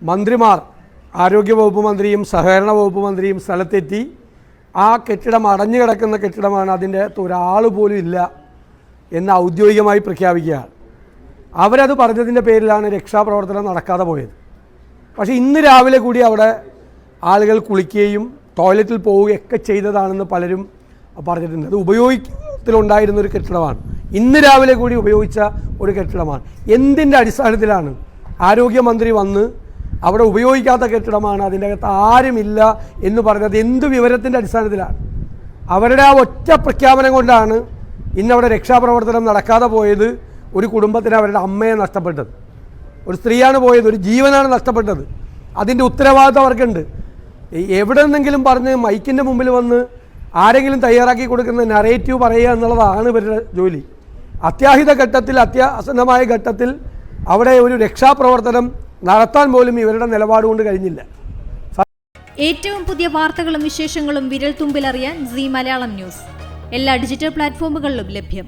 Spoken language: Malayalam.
മന്ത്രിമാർ, ആരോഗ്യവകുപ്പ് മന്ത്രിയും സഹകരണ വകുപ്പ് മന്ത്രിയും സ്ഥലത്തെത്തി ആ കെട്ടിടം അടഞ്ഞു കിടക്കുന്ന കെട്ടിടമാണ്, അതിൻ്റെ ഒരാൾ പോലും ഇല്ല എന്ന് ഔദ്യോഗികമായി പ്രഖ്യാപിക്കുകയാണ്. അവരത് പറഞ്ഞതിൻ്റെ പേരിലാണ് രക്ഷാപ്രവർത്തനം നടക്കാതെ പോയത്. പക്ഷേ ഇന്ന് രാവിലെ കൂടി അവിടെ ആളുകൾ കുളിക്കുകയും ടോയ്ലറ്റിൽ പോവുകയൊക്കെ ചെയ്തതാണെന്ന് പലരും പറഞ്ഞിട്ടുണ്ട്. അത് ഉപയോഗത്തിലുണ്ടായിരുന്നൊരു കെട്ടിടമാണ്, ഇന്ന് രാവിലെ കൂടി ഉപയോഗിച്ച ഒരു കെട്ടിടമാണ്. എന്തിൻ്റെ അടിസ്ഥാനത്തിലാണ് ആരോഗ്യമന്ത്രി വന്ന് അവിടെ ഉപയോഗിക്കാത്ത കെട്ടിടമാണ്, അതിൻ്റെ അകത്ത് ആരുമില്ല എന്ന് പറഞ്ഞത്? എന്ത് വിവരത്തിൻ്റെ അടിസ്ഥാനത്തിലാണ്? അവരുടെ ആ ഒറ്റ പ്രഖ്യാപനം കൊണ്ടാണ് ഇന്നവിടെ രക്ഷാപ്രവർത്തനം നടക്കാതെ പോയത്. ഒരു കുടുംബത്തിന് അവരുടെ അമ്മയെ നഷ്ടപ്പെട്ടത്, ഒരു സ്ത്രീയാണ് പോയത്, ഒരു ജീവനാണ് നഷ്ടപ്പെട്ടത്. അതിൻ്റെ ഉത്തരവാദിത്വം അവർക്കുണ്ട്. എവിടെ നിന്നെങ്കിലും പറഞ്ഞ് മൈക്കിൻ്റെ മുമ്പിൽ വന്ന് ആരെങ്കിലും തയ്യാറാക്കി കൊടുക്കുന്ന നറേറ്റീവ് പറയുക എന്നുള്ളതാണ് ഇവരുടെ ജോലി. അത്യാഹിത ഘട്ടത്തിൽ, അത്യാസന്നമായ ഘട്ടത്തിൽ അവിടെ ഒരു രക്ഷാപ്രവർത്തനം നടത്താൻ പോലും ഇവരുടെ നിലപാടുകൊണ്ട് കഴിഞ്ഞില്ല. ഏറ്റവും പുതിയ വാർത്തകളും വിശേഷങ്ങളും വിരൽ തുമ്പിലറിയാൻ സീ മലയാളം ന്യൂസ് എല്ലാ ഡിജിറ്റൽ പ്ലാറ്റ്ഫോമുകളിലും ലഭ്യം.